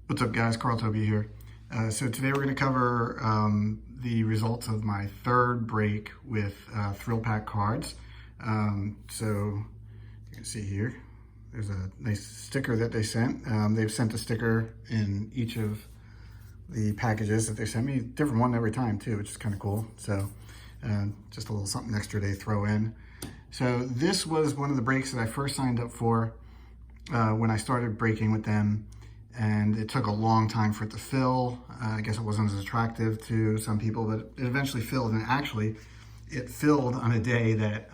What's up, guys? Carl Toby here. So today we're going to cover the results of my third break with Thrillpack Cards. So you can see here, there's a nice sticker that they sent. They've sent a sticker in each of the packages that they sent me, different one every time too, which is kind of cool. So just a little something extra they throw in. So this was one of the breaks that I first signed up for when I started breaking with them. And it took a long time for it to fill. I guess it wasn't as attractive to some people, but it eventually filled. And actually, it filled on a day that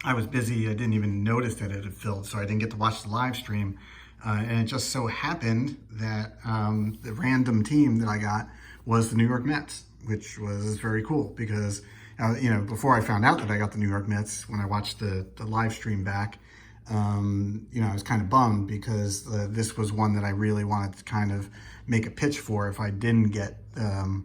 I was busy. I didn't even notice that it had filled, so I didn't get to watch the live stream. And it just so happened that the random team that I got was the New York Mets, which was very cool because, before I found out that I got the New York Mets, when I watched the live stream back, I was kind of bummed because this was one that I really wanted to kind of make a pitch for if I didn't get, the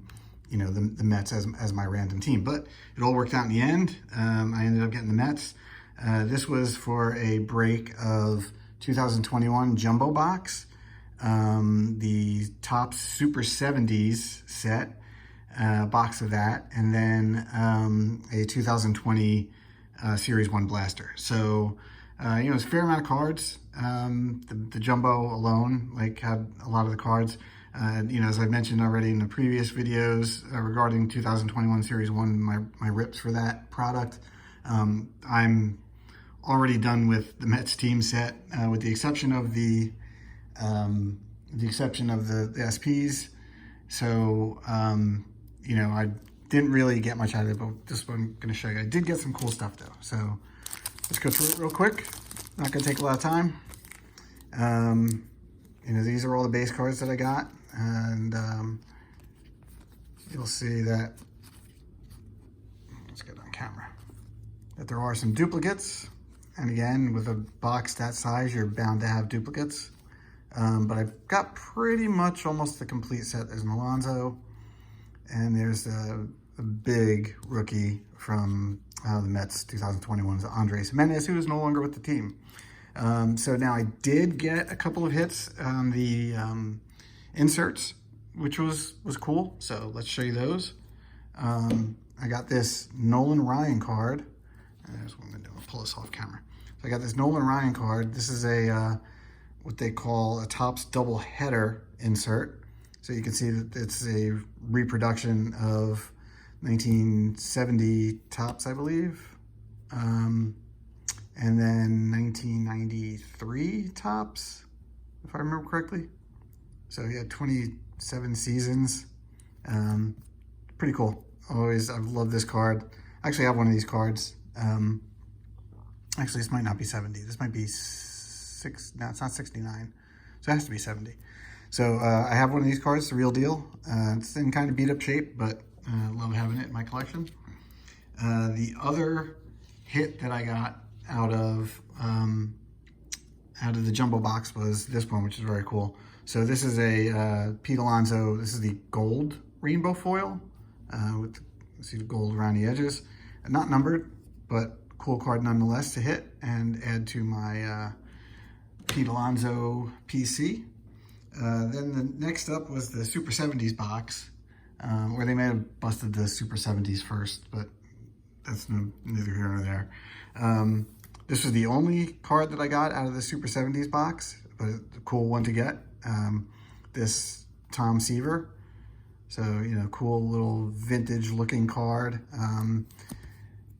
Mets as my random team. But it all worked out in the end. I ended up getting the Mets. This was for a break of 2021 Jumbo Box, the Topps Super 70s set, box of that, and then a 2020 Series 1 Blaster. So it's a fair amount of cards. The Jumbo alone, had a lot of the cards. As I mentioned already in the previous videos regarding 2021 Series 1, my rips for that product. I'm already done with the Mets team set, with the exception of the SPs. So, I didn't really get much out of it, but this one I'm going to show you. I did get some cool stuff though. So let's go through it real quick. Not gonna take a lot of time. These are all the base cards that I got, and you'll see that, let's get on camera, that there are some duplicates. And again, with a box that size, you're bound to have duplicates. But I've got pretty much almost the complete set. There's an Alonso, and there's a big rookie from the Mets 2021 is Andres Jimenez, who is no longer with the team. So now I did get a couple of hits on the inserts, which was cool. So let's show you those. I got this Nolan Ryan card. There's one window. I'll pull this off camera. So I got this Nolan Ryan card. This is a what they call a Topps double header insert. So you can see that it's a reproduction of 1970 Topps, I believe, and then 1993 Topps, if I remember correctly. So he had 27 seasons. Pretty cool. I've loved this card. I actually have one of these cards. Actually, this might not be 70. This might be no, it's not 69. So it has to be 70. So I have one of these cards, the real deal. It's in kind of beat up shape, but I love having it in my collection. The other hit that I got out of the Jumbo Box was this one, which is very cool. So this is a Pete Alonso. This is the gold rainbow foil with see the gold around the edges. Not numbered, but cool card nonetheless to hit and add to my Pete Alonso PC. Then the next up was the Super 70s box. Or they may have busted the Super 70s first, but that's neither here nor there. This was the only card that I got out of the Super 70s box, but a cool one to get. This Tom Seaver. So, cool little vintage looking card.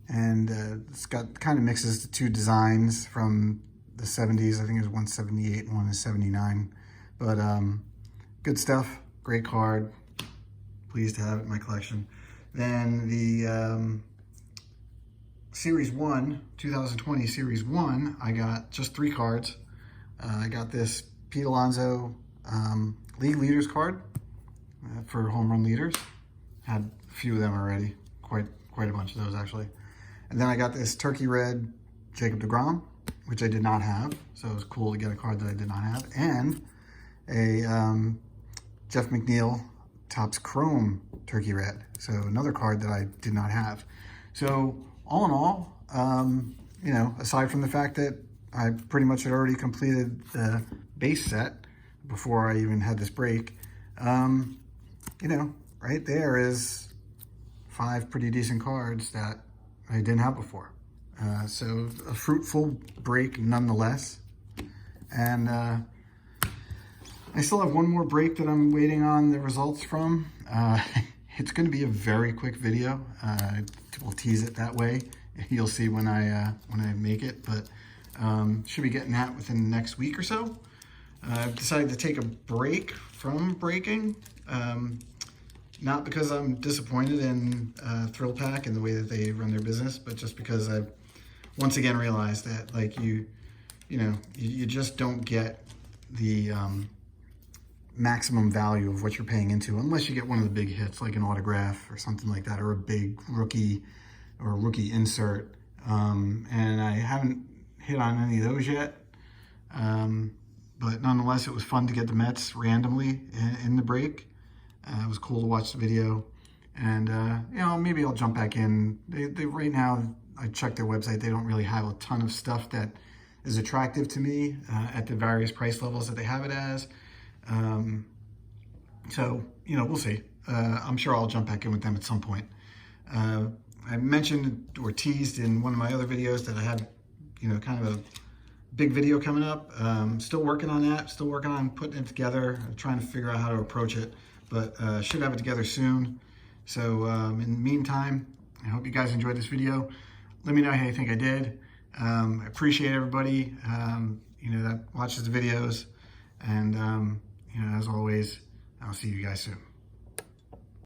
And it's got kind of mixes the two designs from the 70s. I think it was one 78 and one is 79. But good stuff, great card. Pleased to have it in my collection. Then the Series 1, 2020 Series 1, I got just 3 cards. I got this Pete Alonso League Leaders card for home run leaders. Had a few of them already, quite a bunch of those actually. And then I got this Turkey Red Jacob deGrom, which I did not have. So it was cool to get a card that I did not have. And a Jeff McNeil Topps Chrome Turkey Red. So another card that I did not have. So all in all, aside from the fact that I pretty much had already completed the base set, before I even had this break. You know, right there is 5 pretty decent cards that I didn't have before. So a fruitful break nonetheless. And I still have one more break that I'm waiting on the results from. It's going to be a very quick video. We'll tease it that way. You'll see when I make it, but should be getting that within the next week or so. I've decided to take a break from breaking, not because I'm disappointed in Thrillpack and the way that they run their business, but just because I've once again realized that, like, you just don't get the maximum value of what you're paying into unless you get one of the big hits like an autograph or something like that, or a big rookie or a rookie insert. And I haven't hit on any of those yet. But nonetheless, it was fun to get the Mets randomly in the break. It was cool to watch the video. And, you know, maybe I'll jump back in. They right now, I checked their website, they don't really have a ton of stuff that is attractive to me at the various price levels that they have it as. So, you know, we'll see. I'm sure I'll jump back in with them at some point. I mentioned or teased in one of my other videos that I had, you know, kind of a big video coming up. Still working on that, still working on putting it together, trying to figure out how to approach it, but should have it together soon. So in the meantime, I hope you guys enjoyed this video. Let me know how you think I did. I appreciate everybody, you know, that watches the videos. And, you know, as always, I'll see you guys soon.